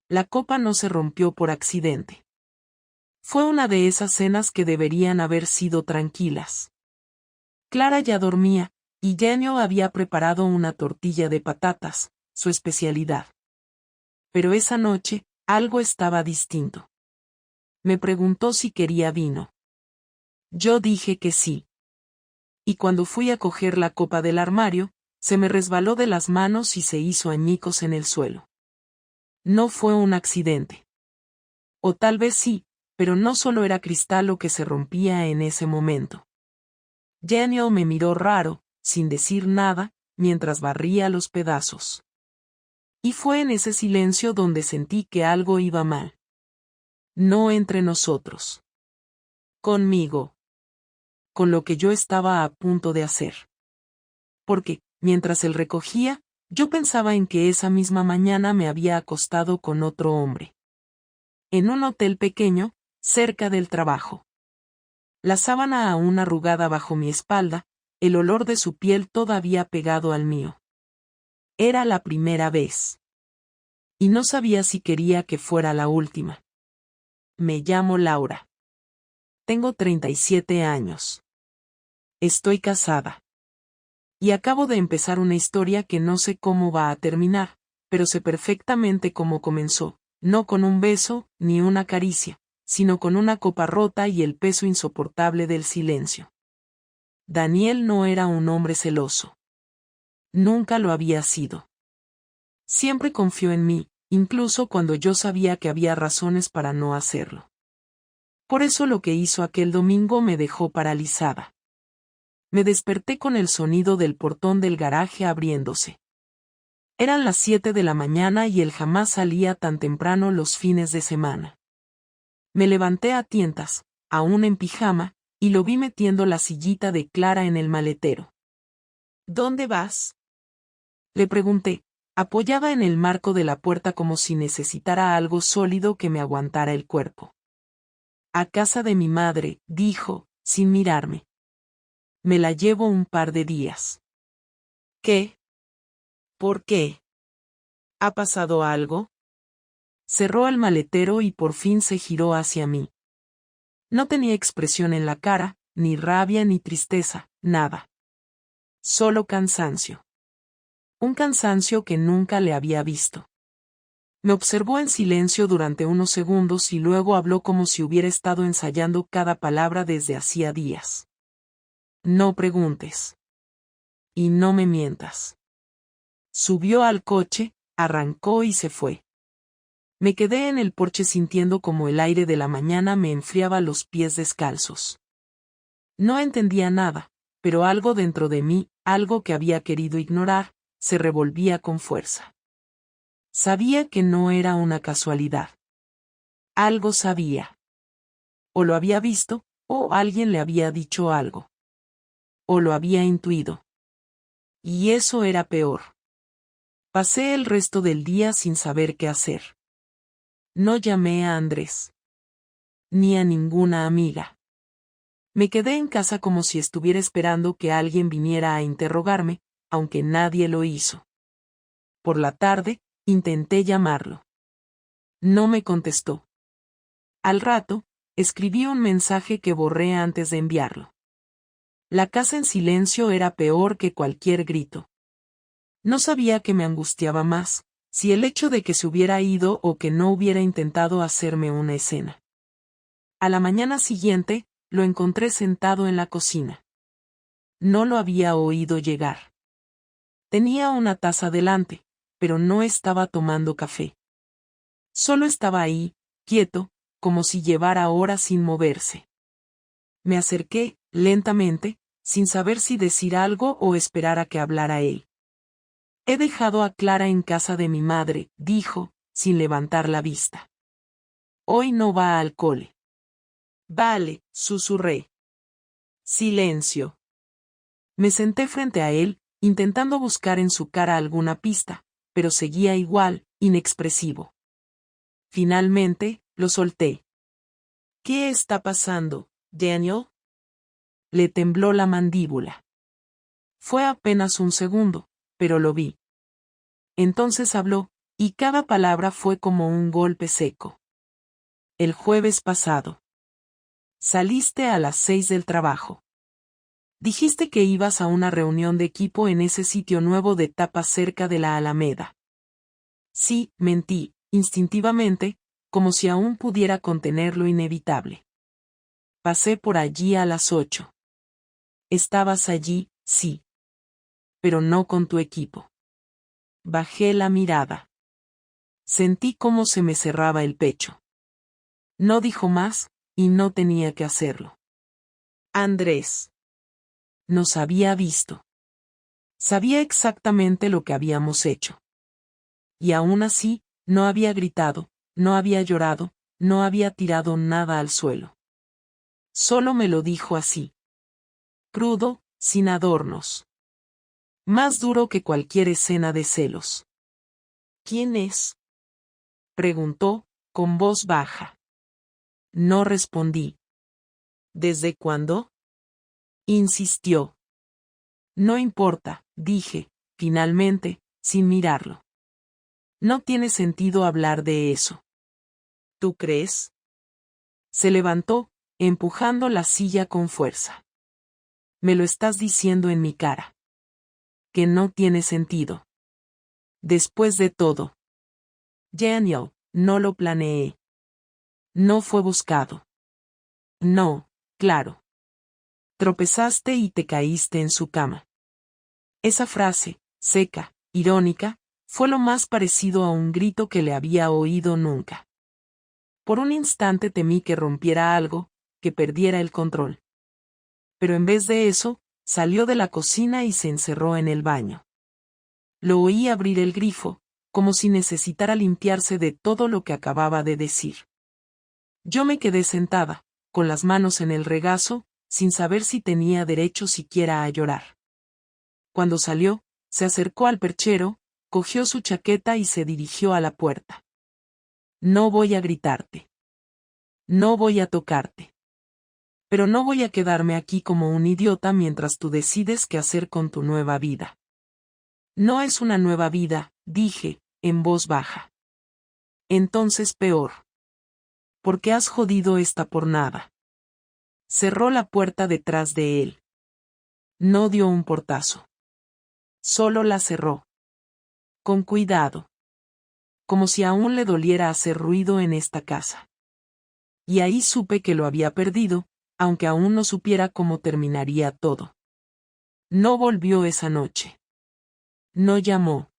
La copa no se rompió por accidente. Fue una de esas cenas que deberían haber sido tranquilas. Clara ya dormía, y Daniel había preparado una tortilla de patatas, su especialidad. Pero esa noche, algo estaba distinto. Me preguntó si quería vino. Yo dije que sí. Y cuando fui a coger la copa del armario, se me resbaló de las manos y se hizo añicos en el suelo. No fue un accidente. O tal vez sí, pero no solo era cristal lo que se rompía en ese momento. Daniel me miró raro, sin decir nada, mientras barría los pedazos. Y fue en ese silencio donde sentí que algo iba mal. No entre nosotros. Conmigo. Con lo que yo estaba a punto de hacer. Porque, mientras él recogía, yo pensaba en que esa misma mañana me había acostado con otro hombre. En un hotel pequeño, cerca del trabajo. La sábana aún arrugada bajo mi espalda, el olor de su piel todavía pegado al mío. Era la primera vez. Y no sabía si quería que fuera la última. Me llamo Laura. Tengo 37 años. Estoy casada. Y acabo de empezar una historia que no sé cómo va a terminar, pero sé perfectamente cómo comenzó, no con un beso, ni una caricia, sino con una copa rota y el peso insoportable del silencio. Daniel no era un hombre celoso. Nunca lo había sido. Siempre confió en mí, incluso cuando yo sabía que había razones para no hacerlo. Por eso lo que hizo aquel domingo me dejó paralizada. Me desperté con el sonido del portón del garaje abriéndose. Eran las 7 de la mañana y él jamás salía tan temprano los fines de semana. Me levanté a tientas, aún en pijama, y lo vi metiendo la sillita de Clara en el maletero. ¿Dónde vas? Le pregunté, apoyada en el marco de la puerta como si necesitara algo sólido que me aguantara el cuerpo. A casa de mi madre, dijo, sin mirarme. Me la llevo un par de días. ¿Qué? ¿Por qué? ¿Ha pasado algo? Cerró el maletero y por fin se giró hacia mí. No tenía expresión en la cara, ni rabia ni tristeza, nada. Solo cansancio. Un cansancio que nunca le había visto. Me observó en silencio durante unos segundos y luego habló como si hubiera estado ensayando cada palabra desde hacía días. No preguntes. Y no me mientas. Subió al coche, arrancó y se fue. Me quedé en el porche sintiendo como el aire de la mañana me enfriaba los pies descalzos. No entendía nada, pero algo dentro de mí, algo que había querido ignorar, se revolvía con fuerza. Sabía que no era una casualidad. Algo sabía. O lo había visto, o alguien le había dicho algo. O lo había intuido. Y eso era peor. Pasé el resto del día sin saber qué hacer. No llamé a Andrés. Ni a ninguna amiga. Me quedé en casa como si estuviera esperando que alguien viniera a interrogarme, aunque nadie lo hizo. Por la tarde, intenté llamarlo. No me contestó. Al rato, escribí un mensaje que borré antes de enviarlo. La casa en silencio era peor que cualquier grito. No sabía qué me angustiaba más, si el hecho de que se hubiera ido o que no hubiera intentado hacerme una escena. A la mañana siguiente, lo encontré sentado en la cocina. No lo había oído llegar. Tenía una taza delante, pero no estaba tomando café. Solo estaba ahí, quieto, como si llevara horas sin moverse. Me acerqué, lentamente, sin saber si decir algo o esperar a que hablara él. He dejado a Clara en casa de mi madre, dijo, sin levantar la vista. Hoy no va al cole. Vale, susurré. Silencio. Me senté frente a él, intentando buscar en su cara alguna pista, pero seguía igual, inexpresivo. Finalmente, lo solté. ¿Qué está pasando, Daniel? Le tembló la mandíbula. Fue apenas un segundo, pero lo vi. Entonces habló, Y cada palabra fue como un golpe seco. El jueves pasado. Saliste a las 6 del trabajo. Dijiste que ibas a una reunión de equipo en ese sitio nuevo de tapas cerca de la Alameda. Sí, mentí, instintivamente, como si aún pudiera contener lo inevitable. Pasé por allí a las 8. Estabas allí, sí. Pero no con tu equipo. Bajé la mirada. Sentí cómo se me cerraba el pecho. No dijo más, y no tenía que hacerlo. Andrés. Nos había visto. Sabía exactamente lo que habíamos hecho. Y aún así, no había gritado, no había llorado, no había tirado nada al suelo. Solo me lo dijo así. Crudo, sin adornos. Más duro que cualquier escena de celos. ¿Quién es? Preguntó, con voz baja. No respondí. ¿Desde cuándo? Insistió. No importa, dije, finalmente, sin mirarlo. No tiene sentido hablar de eso. ¿Tú crees? Se levantó, empujando la silla con fuerza. Me lo estás diciendo en mi cara. Que no tiene sentido. Después de todo. Daniel, no lo planeé. No fue buscado. No, claro. Tropezaste y te caíste en su cama. Esa frase, seca, irónica, fue lo más parecido a un grito que le había oído nunca. Por un instante temí que rompiera algo, que perdiera el control. Pero en vez de eso, salió de la cocina y se encerró en el baño. Lo oí abrir el grifo, como si necesitara limpiarse de todo lo que acababa de decir. Yo me quedé sentada, con las manos en el regazo, sin saber si tenía derecho siquiera a llorar. Cuando salió, se acercó al perchero, cogió su chaqueta y se dirigió a la puerta. No voy a gritarte. No voy a tocarte. Pero no voy a quedarme aquí como un idiota mientras tú decides qué hacer con tu nueva vida. No es una nueva vida, dije, en voz baja. Entonces peor. ¿Por qué has jodido esta por nada? Cerró la puerta detrás de él. No dio un portazo. Solo la cerró. Con cuidado. Como si aún le doliera hacer ruido en esta casa. Y ahí supe que lo había perdido, aunque aún no supiera cómo terminaría todo. No volvió esa noche. No llamó.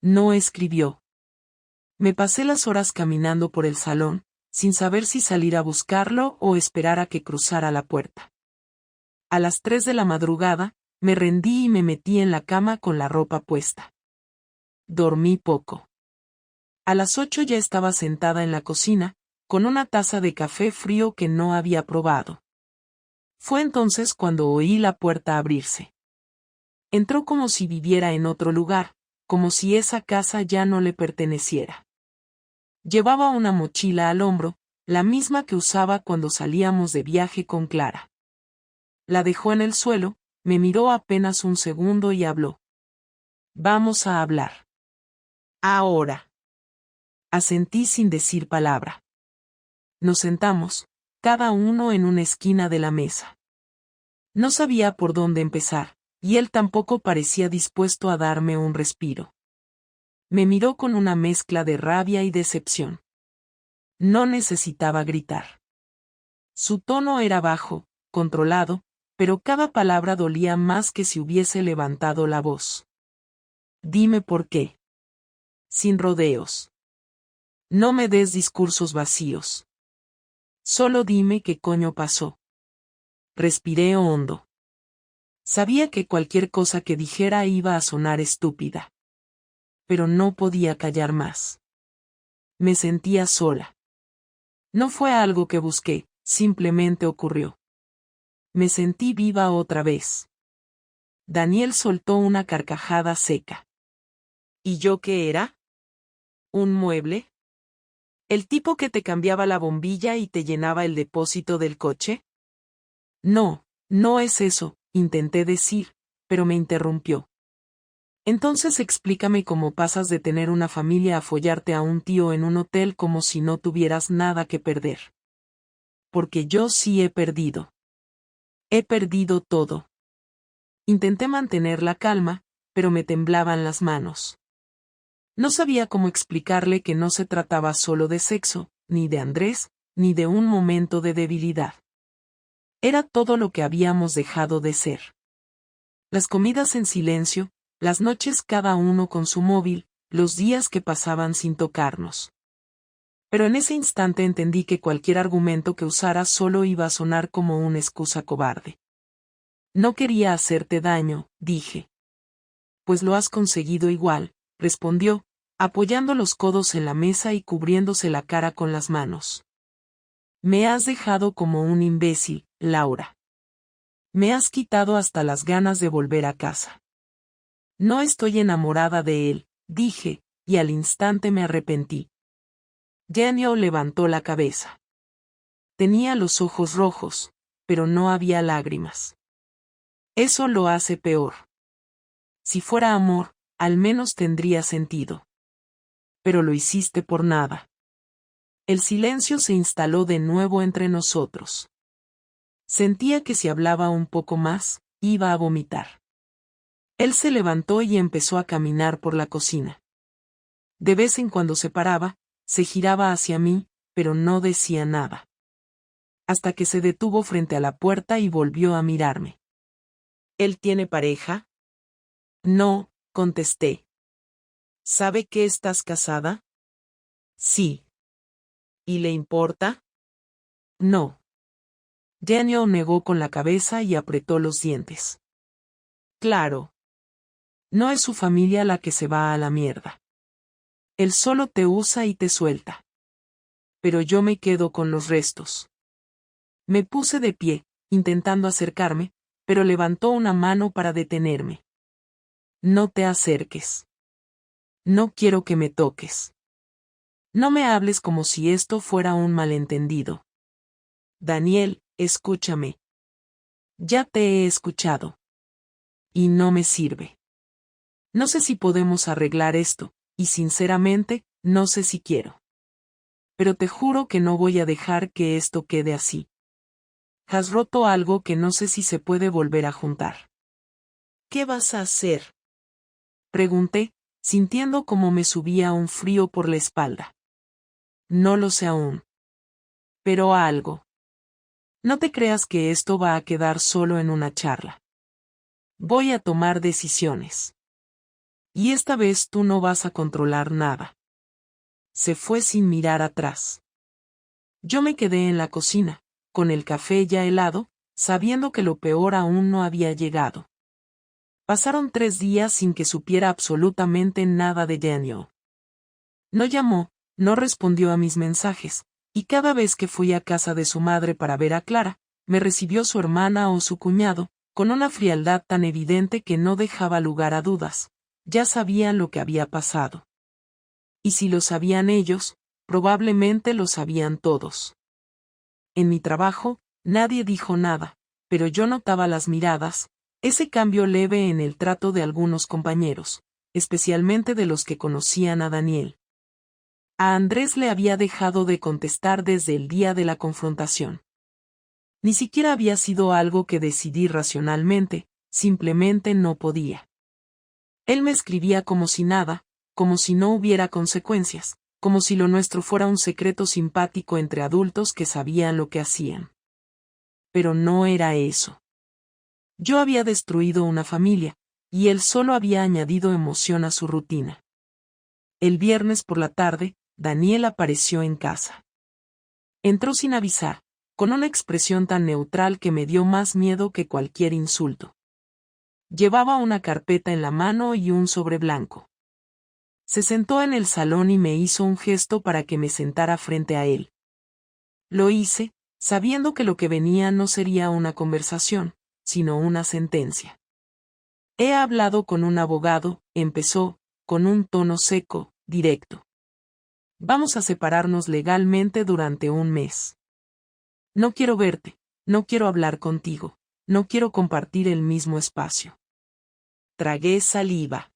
No escribió. Me pasé las horas caminando por el salón, sin saber si salir a buscarlo o esperar a que cruzara la puerta. A las 3 de la madrugada, me rendí y me metí en la cama con la ropa puesta. Dormí poco. A las 8 ya estaba sentada en la cocina, con una taza de café frío que no había probado. Fue entonces cuando oí la puerta abrirse. Entró como si viviera en otro lugar, como si esa casa ya no le perteneciera. Llevaba una mochila al hombro, la misma que usaba cuando salíamos de viaje con Clara. La dejó en el suelo, me miró apenas un segundo y habló. Vamos a hablar. Ahora. Asentí sin decir palabra. Nos sentamos, cada uno en una esquina de la mesa. No sabía por dónde empezar, y él tampoco parecía dispuesto a darme un respiro. Me miró con una mezcla de rabia y decepción. No necesitaba gritar. Su tono era bajo, controlado, pero cada palabra dolía más que si hubiese levantado la voz. Dime por qué. Sin rodeos. No me des discursos vacíos. Solo dime qué coño pasó. Respiré hondo. Sabía que cualquier cosa que dijera iba a sonar estúpida. Pero no podía callar más. Me sentía sola. No fue algo que busqué, simplemente ocurrió. Me sentí viva otra vez. Daniel soltó una carcajada seca. ¿Y yo qué era? ¿Un mueble? ¿El tipo que te cambiaba la bombilla y te llenaba el depósito del coche? No, no es eso, intenté decir, pero me interrumpió. Entonces explícame cómo pasas de tener una familia a follarte a un tío en un hotel como si no tuvieras nada que perder. Porque yo sí he perdido. He perdido todo. Intenté mantener la calma, pero me temblaban las manos. No sabía cómo explicarle que no se trataba solo de sexo, ni de Andrés, ni de un momento de debilidad. Era todo lo que habíamos dejado de ser. Las comidas en silencio, las noches cada uno con su móvil, los días que pasaban sin tocarnos. Pero en ese instante entendí que cualquier argumento que usara solo iba a sonar como una excusa cobarde. No quería hacerte daño, dije. Pues lo has conseguido igual, respondió, apoyando los codos en la mesa y cubriéndose la cara con las manos. Me has dejado como un imbécil, Laura. Me has quitado hasta las ganas de volver a casa. No estoy enamorada de él, dije, y al instante me arrepentí. Daniel levantó la cabeza. Tenía los ojos rojos, pero no había lágrimas. Eso lo hace peor. Si fuera amor, al menos tendría sentido. Pero lo hiciste por nada. El silencio se instaló de nuevo entre nosotros. Sentía que si hablaba un poco más, iba a vomitar. Él se levantó y empezó a caminar por la cocina. De vez en cuando se paraba, se giraba hacia mí, pero no decía nada. Hasta que se detuvo frente a la puerta y volvió a mirarme. ¿Él tiene pareja? No, contesté. ¿Sabe que estás casada? Sí. ¿Y le importa? No. Daniel negó con la cabeza y apretó los dientes. Claro. No es su familia la que se va a la mierda. Él solo te usa y te suelta. Pero yo me quedo con los restos. Me puse de pie, intentando acercarme, pero levantó una mano para detenerme. No te acerques. No quiero que me toques. No me hables como si esto fuera un malentendido. Daniel, escúchame. Ya te he escuchado. Y no me sirve. No sé si podemos arreglar esto, y sinceramente, no sé si quiero. Pero te juro que no voy a dejar que esto quede así. Has roto algo que no sé si se puede volver a juntar. ¿Qué vas a hacer? Pregunté, sintiendo como me subía un frío por la espalda. No lo sé aún. Pero algo. No te creas que esto va a quedar solo en una charla. Voy a tomar decisiones. Y esta vez tú no vas a controlar nada. Se fue sin mirar atrás. Yo me quedé en la cocina, con el café ya helado, sabiendo que lo peor aún no había llegado. Pasaron 3 días sin que supiera absolutamente nada de Daniel. No llamó, no respondió a mis mensajes, y cada vez que fui a casa de su madre para ver a Clara, me recibió su hermana o su cuñado, con una frialdad tan evidente que no dejaba lugar a dudas. Ya sabían lo que había pasado. Y si lo sabían ellos, probablemente lo sabían todos. En mi trabajo, nadie dijo nada, pero yo notaba las miradas, ese cambio leve en el trato de algunos compañeros, especialmente de los que conocían a Daniel. A Andrés le había dejado de contestar desde el día de la confrontación. Ni siquiera había sido algo que decidí racionalmente, simplemente no podía. Él me escribía como si nada, como si no hubiera consecuencias, como si lo nuestro fuera un secreto simpático entre adultos que sabían lo que hacían. Pero no era eso. Yo había destruido una familia, y él solo había añadido emoción a su rutina. El viernes por la tarde, Daniel apareció en casa. Entró sin avisar, con una expresión tan neutral que me dio más miedo que cualquier insulto. Llevaba una carpeta en la mano y un sobre blanco. Se sentó en el salón y me hizo un gesto para que me sentara frente a él. Lo hice, sabiendo que lo que venía no sería una conversación, sino una sentencia. He hablado con un abogado, empezó, con un tono seco, directo. Vamos a separarnos legalmente durante un mes. No quiero verte, no quiero hablar contigo, no quiero compartir el mismo espacio. Tragué saliva.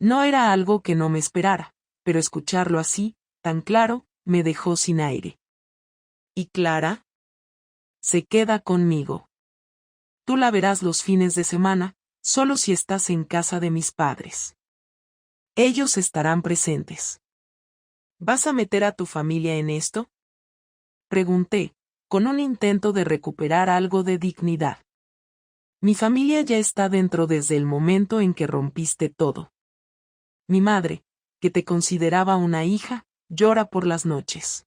No era algo que no me esperara, pero escucharlo así, tan claro, me dejó sin aire. ¿Y Clara? Se queda conmigo. Tú la verás los fines de semana, solo si estás en casa de mis padres. Ellos estarán presentes. ¿Vas a meter a tu familia en esto? Pregunté, con un intento de recuperar algo de dignidad. Mi familia ya está dentro desde el momento en que rompiste todo. Mi madre, que te consideraba una hija, llora por las noches.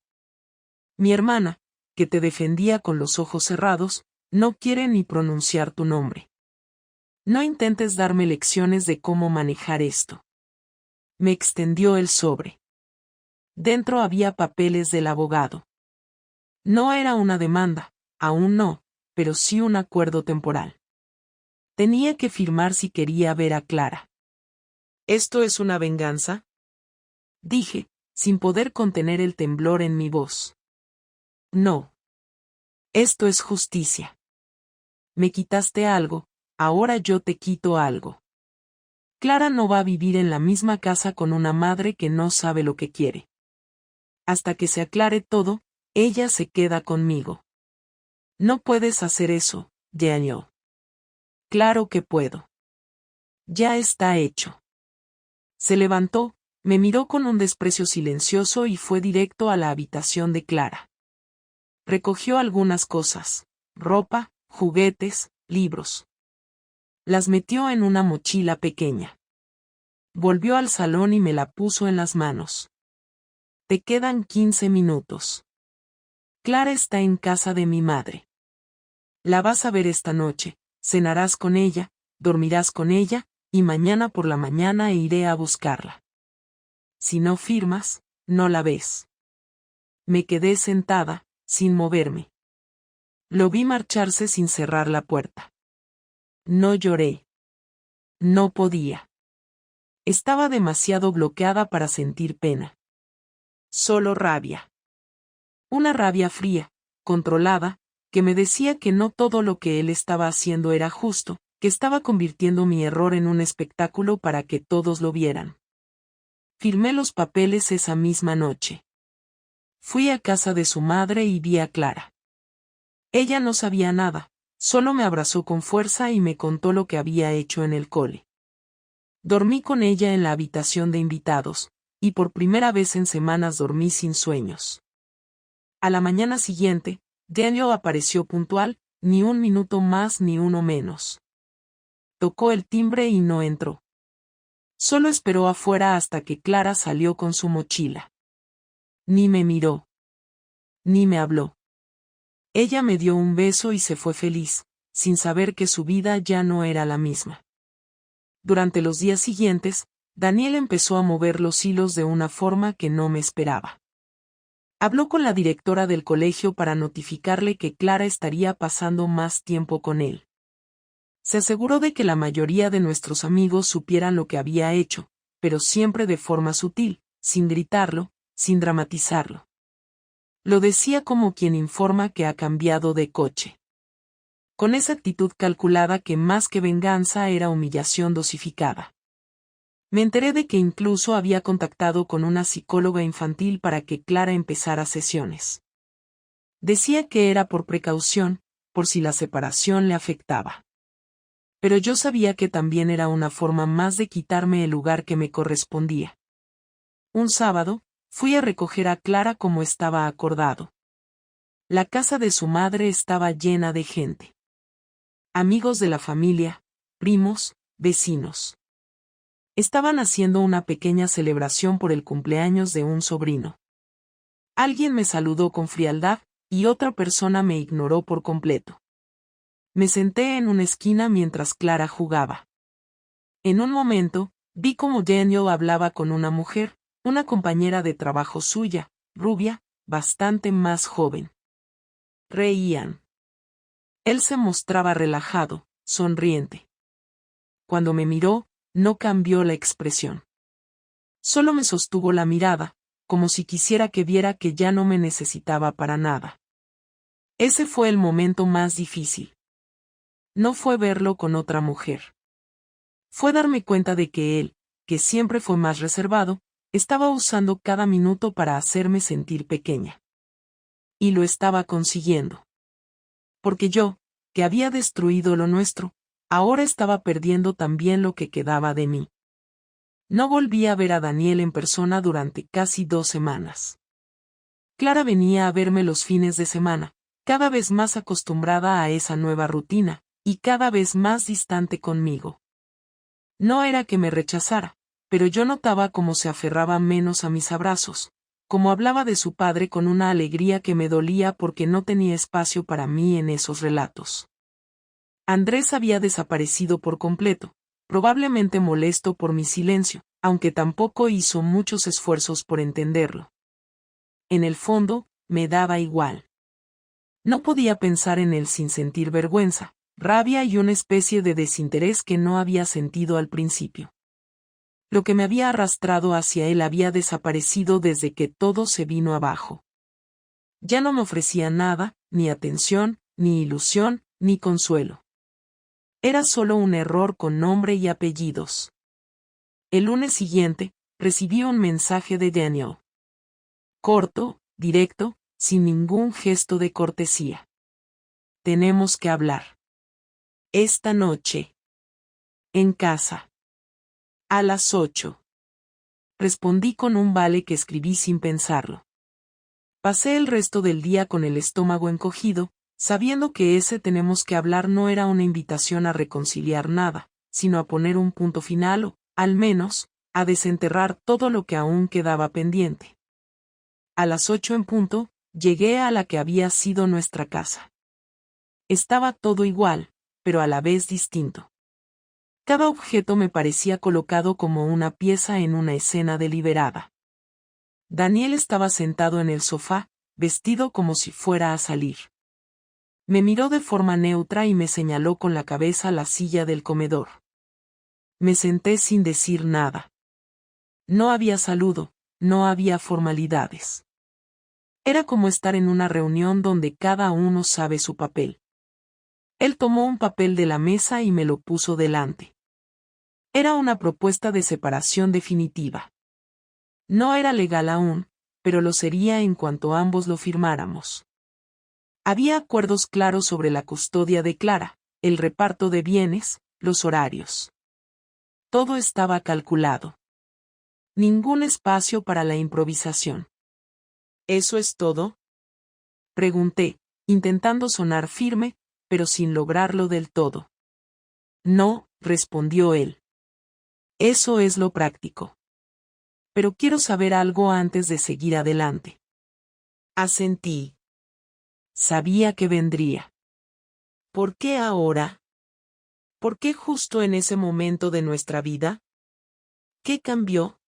Mi hermana, que te defendía con los ojos cerrados, no quiere ni pronunciar tu nombre. No intentes darme lecciones de cómo manejar esto. Me extendió el sobre. Dentro había papeles del abogado. No era una demanda, aún no, pero sí un acuerdo temporal. Tenía que firmar si quería ver a Clara. ¿Esto es una venganza?, dije, sin poder contener el temblor en mi voz. No. Esto es justicia. Me quitaste algo, ahora yo te quito algo. Clara no va a vivir en la misma casa con una madre que no sabe lo que quiere. Hasta que se aclare todo, ella se queda conmigo. No puedes hacer eso, Daniel. Claro que puedo. Ya está hecho. Se levantó, me miró con un desprecio silencioso y fue directo a la habitación de Clara. Recogió algunas cosas, ropa, juguetes, libros. Las metió en una mochila pequeña. Volvió al salón y me la puso en las manos. Te quedan 15 minutos. Clara está en casa de mi madre. La vas a ver esta noche, cenarás con ella, dormirás con ella, y mañana por la mañana iré a buscarla. Si no firmas, no la ves. Me quedé sentada, sin moverme. Lo vi marcharse sin cerrar la puerta. No lloré. No podía. Estaba demasiado bloqueada para sentir pena. Solo rabia. Una rabia fría, controlada, que me decía que no todo lo que él estaba haciendo era justo, que estaba convirtiendo mi error en un espectáculo para que todos lo vieran. Firmé los papeles esa misma noche. Fui a casa de su madre y vi a Clara. Ella no sabía nada, solo me abrazó con fuerza y me contó lo que había hecho en el cole. Dormí con ella en la habitación de invitados, y por primera vez en semanas dormí sin sueños. A la mañana siguiente, Daniel apareció puntual, ni un minuto más ni uno menos. Tocó el timbre y no entró. Solo esperó afuera hasta que Clara salió con su mochila. Ni me miró. Ni me habló. Ella me dio un beso y se fue feliz, sin saber que su vida ya no era la misma. Durante los días siguientes, Daniel empezó a mover los hilos de una forma que no me esperaba. Habló con la directora del colegio para notificarle que Clara estaría pasando más tiempo con él. Se aseguró de que la mayoría de nuestros amigos supieran lo que había hecho, pero siempre de forma sutil, sin gritarlo, sin dramatizarlo. Lo decía como quien informa que ha cambiado de coche. Con esa actitud calculada que más que venganza era humillación dosificada. Me enteré de que incluso había contactado con una psicóloga infantil para que Clara empezara sesiones. Decía que era por precaución, por si la separación le afectaba. Pero yo sabía que también era una forma más de quitarme el lugar que me correspondía. Un sábado, fui a recoger a Clara como estaba acordado. La casa de su madre estaba llena de gente. Amigos de la familia, primos, vecinos. Estaban haciendo una pequeña celebración por el cumpleaños de un sobrino. Alguien me saludó con frialdad, y otra persona me ignoró por completo. Me senté en una esquina mientras Clara jugaba. En un momento, vi cómo Daniel hablaba con una mujer, una compañera de trabajo suya, rubia, bastante más joven. Reían. Él se mostraba relajado, sonriente. Cuando me miró, no cambió la expresión. Solo me sostuvo la mirada, como si quisiera que viera que ya no me necesitaba para nada. Ese fue el momento más difícil. No fue verlo con otra mujer. Fue darme cuenta de que él, que siempre fue más reservado, estaba usando cada minuto para hacerme sentir pequeña. Y lo estaba consiguiendo. Porque yo, que había destruido lo nuestro, ahora estaba perdiendo también lo que quedaba de mí. No volví a ver a Daniel en persona durante casi 2 semanas. Clara venía a verme los fines de semana, cada vez más acostumbrada a esa nueva rutina, y cada vez más distante conmigo. No era que me rechazara, pero yo notaba cómo se aferraba menos a mis abrazos, cómo hablaba de su padre con una alegría que me dolía porque no tenía espacio para mí en esos relatos. Andrés había desaparecido por completo, probablemente molesto por mi silencio, aunque tampoco hizo muchos esfuerzos por entenderlo. En el fondo, me daba igual. No podía pensar en él sin sentir vergüenza, rabia y una especie de desinterés que no había sentido al principio. Lo que me había arrastrado hacia él había desaparecido desde que todo se vino abajo. Ya no me ofrecía nada, ni atención, ni ilusión, ni consuelo. Era solo un error con nombre y apellidos. El lunes siguiente, recibí un mensaje de Daniel. Corto, directo, sin ningún gesto de cortesía. Tenemos que hablar. Esta noche. En casa. A las 8. Respondí con un vale que escribí sin pensarlo. Pasé el resto del día con el estómago encogido, sabiendo que ese tenemos que hablar no era una invitación a reconciliar nada, sino a poner un punto final o, al menos, a desenterrar todo lo que aún quedaba pendiente. A las 8 en punto, llegué a la que había sido nuestra casa. Estaba todo igual, pero a la vez distinto. Cada objeto me parecía colocado como una pieza en una escena deliberada. Daniel estaba sentado en el sofá, vestido como si fuera a salir. Me miró de forma neutra y me señaló con la cabeza la silla del comedor. Me senté sin decir nada. No había saludo, no había formalidades. Era como estar en una reunión donde cada uno sabe su papel. Él tomó un papel de la mesa y me lo puso delante. Era una propuesta de separación definitiva. No era legal aún, pero lo sería en cuanto ambos lo firmáramos. Había acuerdos claros sobre la custodia de Clara, el reparto de bienes, los horarios. Todo estaba calculado. Ningún espacio para la improvisación. ¿Eso es todo? Pregunté, intentando sonar firme, pero sin lograrlo del todo. No, respondió él. Eso es lo práctico. Pero quiero saber algo antes de seguir adelante. Asentí. Sabía que vendría. ¿Por qué ahora? ¿Por qué justo en ese momento de nuestra vida? ¿Qué cambió?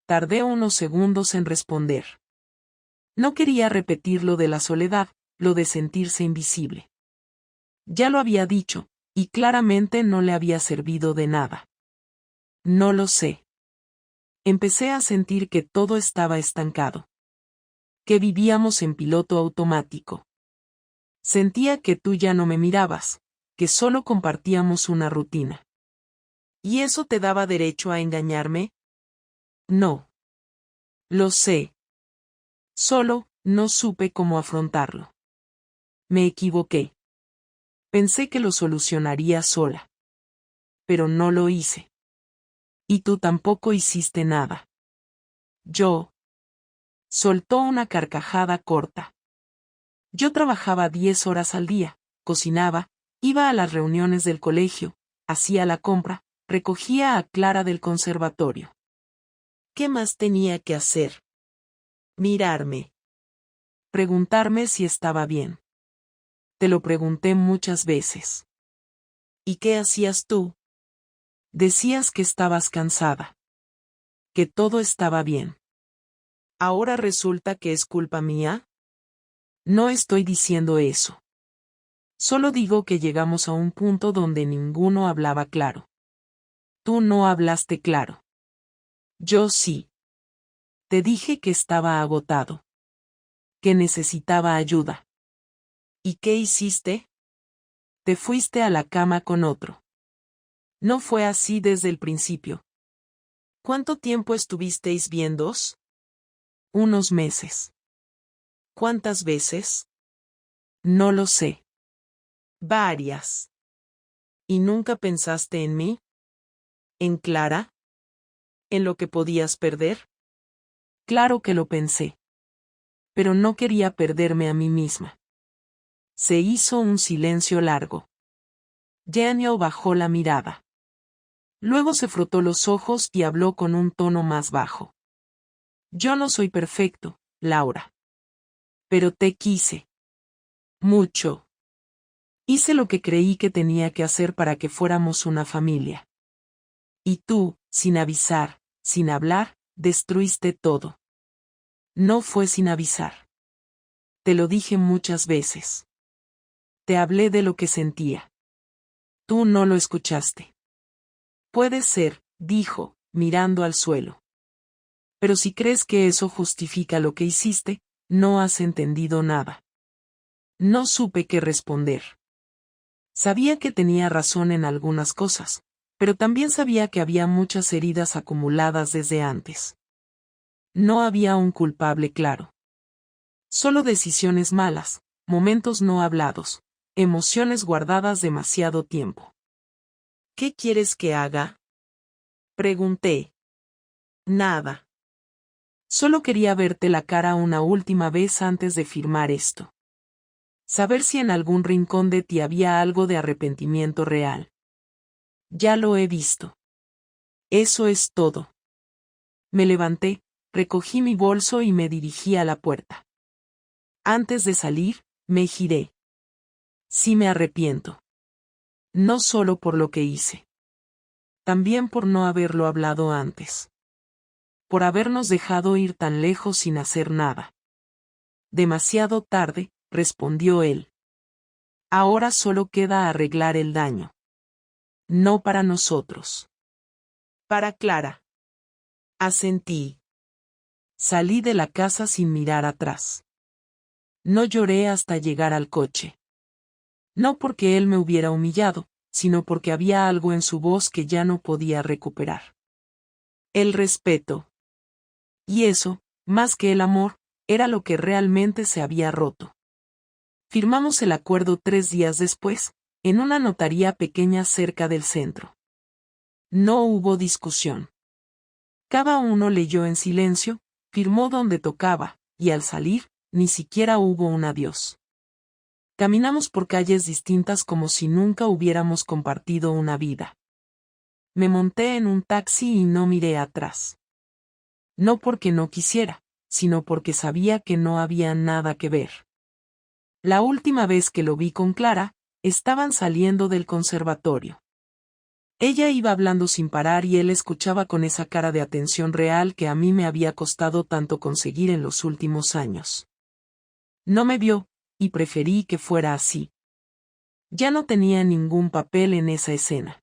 Tardé unos segundos en responder. No quería repetir lo de la soledad, lo de sentirse invisible. Ya lo había dicho, y claramente no le había servido de nada. No lo sé. Empecé a sentir que todo estaba estancado. Que vivíamos en piloto automático. Sentía que tú ya no me mirabas, que solo compartíamos una rutina. ¿Y eso te daba derecho a engañarme? No. Lo sé. Solo, no supe cómo afrontarlo. Me equivoqué. Pensé que lo solucionaría sola. Pero no lo hice. Y tú tampoco hiciste nada. Yo. Soltó una carcajada corta. Yo trabajaba 10 horas al día, cocinaba, iba a las reuniones del colegio, hacía la compra, recogía a Clara del conservatorio. ¿Qué más tenía que hacer? Mirarme. Preguntarme si estaba bien. Te lo pregunté muchas veces. ¿Y qué hacías tú? Decías que estabas cansada. Que todo estaba bien. ¿Ahora resulta que es culpa mía? No estoy diciendo eso. Solo digo que llegamos a un punto donde ninguno hablaba claro. Tú no hablaste claro. Yo sí. Te dije que estaba agotado. Que necesitaba ayuda. ¿Y qué hiciste? Te fuiste a la cama con otro. No fue así desde el principio. ¿Cuánto tiempo estuvisteis viéndoos? Unos meses. ¿Cuántas veces? No lo sé. Varias. ¿Y nunca pensaste en mí? ¿En Clara? ¿En lo que podías perder? Claro que lo pensé. Pero no quería perderme a mí misma. Se hizo un silencio largo. Daniel bajó la mirada. Luego se frotó los ojos y habló con un tono más bajo. Yo no soy perfecto, Laura. Pero te quise. Mucho. Hice lo que creí que tenía que hacer para que fuéramos una familia. Y tú, sin avisar, sin hablar, destruiste todo. No fue sin avisar. Te lo dije muchas veces. Te hablé de lo que sentía. Tú no lo escuchaste. Puede ser, dijo, mirando al suelo. Pero si crees que eso justifica lo que hiciste, no has entendido nada. No supe qué responder. Sabía que tenía razón en algunas cosas, pero también sabía que había muchas heridas acumuladas desde antes. No había un culpable claro. Solo decisiones malas, momentos no hablados, emociones guardadas demasiado tiempo. ¿Qué quieres que haga? Pregunté. Nada. Solo quería verte la cara una última vez antes de firmar esto. Saber si en algún rincón de ti había algo de arrepentimiento real. Ya lo he visto. Eso es todo. Me levanté, recogí mi bolso y me dirigí a la puerta. Antes de salir, me giré. Sí me arrepiento. No solo por lo que hice. También por no haberlo hablado antes. Por habernos dejado ir tan lejos sin hacer nada. Demasiado tarde, respondió él. Ahora solo queda arreglar el daño. No para nosotros. Para Clara. Asentí. Salí de la casa sin mirar atrás. No lloré hasta llegar al coche. No porque él me hubiera humillado, sino porque había algo en su voz que ya no podía recuperar. El respeto. Y eso, más que el amor, era lo que realmente se había roto. Firmamos el acuerdo 3 días después, en una notaría pequeña cerca del centro. No hubo discusión. Cada uno leyó en silencio, firmó donde tocaba, y al salir, ni siquiera hubo un adiós. Caminamos por calles distintas como si nunca hubiéramos compartido una vida. Me monté en un taxi y no miré atrás. No porque no quisiera, sino porque sabía que no había nada que ver. La última vez que lo vi con Clara, estaban saliendo del conservatorio. Ella iba hablando sin parar y él escuchaba con esa cara de atención real que a mí me había costado tanto conseguir en los últimos años. No me vio, y preferí que fuera así. Ya no tenía ningún papel en esa escena.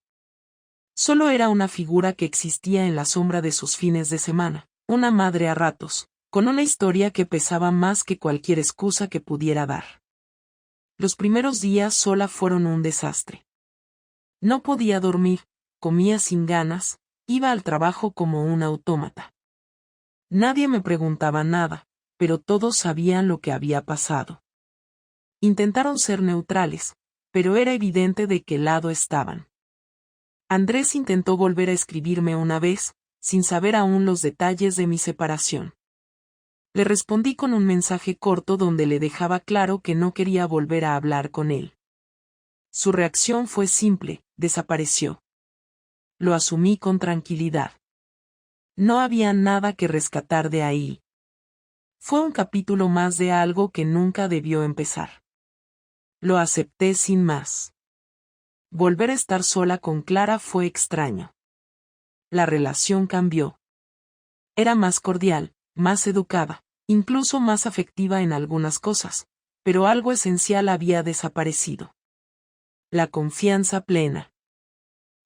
Solo era una figura que existía en la sombra de sus fines de semana, una madre a ratos, con una historia que pesaba más que cualquier excusa que pudiera dar. Los primeros días sola fueron un desastre. No podía dormir, comía sin ganas, iba al trabajo como un autómata. Nadie me preguntaba nada, pero todos sabían lo que había pasado. Intentaron ser neutrales, pero era evidente de qué lado estaban. Andrés intentó volver a escribirme una vez, sin saber aún los detalles de mi separación. Le respondí con un mensaje corto donde le dejaba claro que no quería volver a hablar con él. Su reacción fue simple, desapareció. Lo asumí con tranquilidad. No había nada que rescatar de ahí. Fue un capítulo más de algo que nunca debió empezar. Lo acepté sin más. Volver a estar sola con Clara fue extraño. La relación cambió. Era más cordial, más educada, incluso más afectiva en algunas cosas, pero algo esencial había desaparecido. La confianza plena.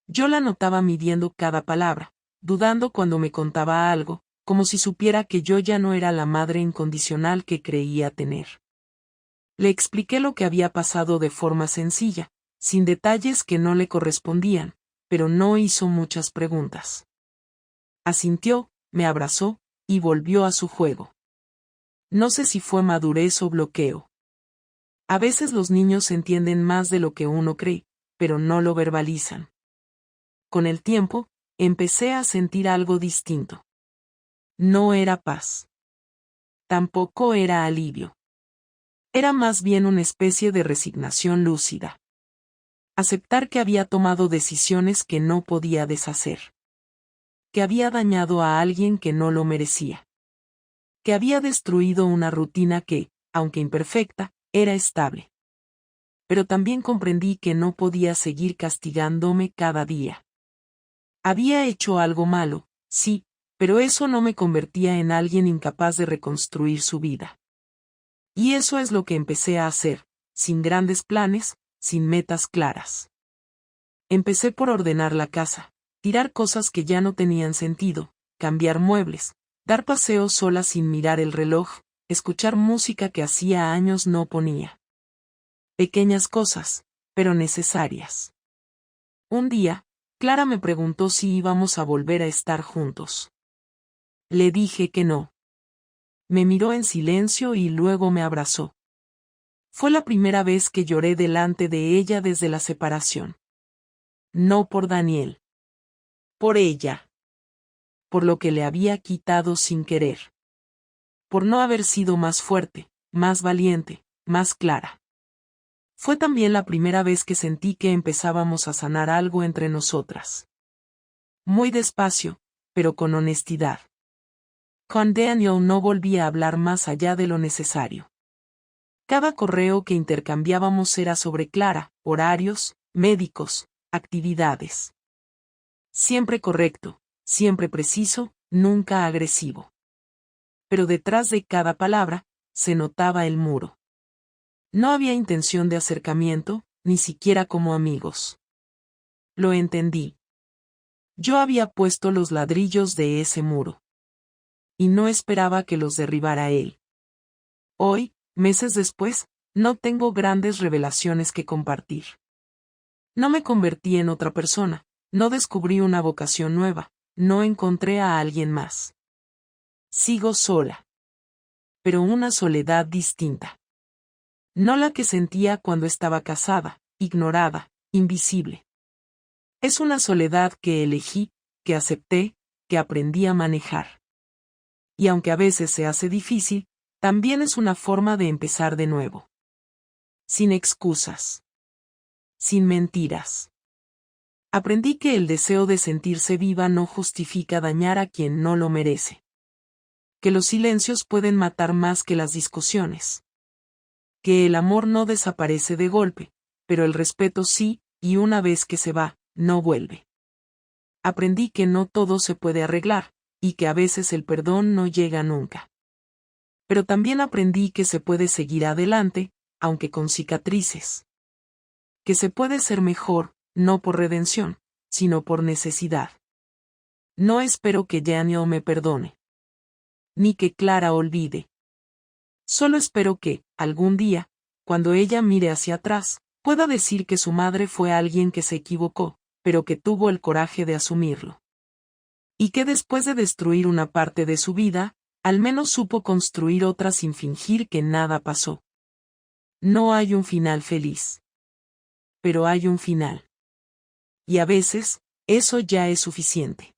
Yo la notaba midiendo cada palabra, dudando cuando me contaba algo, como si supiera que yo ya no era la madre incondicional que creía tener. Le expliqué lo que había pasado de forma sencilla, sin detalles que no le correspondían, pero no hizo muchas preguntas. Asintió, me abrazó, y volvió a su juego. No sé si fue madurez o bloqueo. A veces los niños entienden más de lo que uno cree, pero no lo verbalizan. Con el tiempo, empecé a sentir algo distinto. No era paz. Tampoco era alivio. Era más bien una especie de resignación lúcida. Aceptar que había tomado decisiones que no podía deshacer. Que había dañado a alguien que no lo merecía. Que había destruido una rutina que, aunque imperfecta, era estable. Pero también comprendí que no podía seguir castigándome cada día. Había hecho algo malo, sí, pero eso no me convertía en alguien incapaz de reconstruir su vida. Y eso es lo que empecé a hacer, sin grandes planes, sin metas claras. Empecé por ordenar la casa, tirar cosas que ya no tenían sentido, cambiar muebles, dar paseos sola sin mirar el reloj, escuchar música que hacía años no ponía. Pequeñas cosas, pero necesarias. Un día, Clara me preguntó si íbamos a volver a estar juntos. Le dije que no. Me miró en silencio y luego me abrazó. Fue la primera vez que lloré delante de ella desde la separación. No por Daniel. Por ella. Por lo que le había quitado sin querer. Por no haber sido más fuerte, más valiente, más clara. Fue también la primera vez que sentí que empezábamos a sanar algo entre nosotras. Muy despacio, pero con honestidad. Con Daniel no volví a hablar más allá de lo necesario. Cada correo que intercambiábamos era sobre Clara, horarios, médicos, actividades. Siempre correcto, siempre preciso, nunca agresivo. Pero detrás de cada palabra, se notaba el muro. No había intención de acercamiento, ni siquiera como amigos. Lo entendí. Yo había puesto los ladrillos de ese muro. Y no esperaba que los derribara él. Hoy, meses después, no tengo grandes revelaciones que compartir. No me convertí en otra persona, no descubrí una vocación nueva, no encontré a alguien más. Sigo sola. Pero una soledad distinta. No la que sentía cuando estaba casada, ignorada, invisible. Es una soledad que elegí, que acepté, que aprendí a manejar. Y aunque a veces se hace difícil, también es una forma de empezar de nuevo. Sin excusas. Sin mentiras. Aprendí que el deseo de sentirse viva no justifica dañar a quien no lo merece. Que los silencios pueden matar más que las discusiones. Que el amor no desaparece de golpe, pero el respeto sí, y una vez que se va, no vuelve. Aprendí que no todo se puede arreglar, y que a veces el perdón no llega nunca. Pero también aprendí que se puede seguir adelante, aunque con cicatrices. Que se puede ser mejor, no por redención, sino por necesidad. No espero que Daniel me perdone. Ni que Clara olvide. Solo espero que, algún día, cuando ella mire hacia atrás, pueda decir que su madre fue alguien que se equivocó, pero que tuvo el coraje de asumirlo. Y que después de destruir una parte de su vida, al menos supo construir otra sin fingir que nada pasó. No hay un final feliz. Pero hay un final. Y a veces, eso ya es suficiente.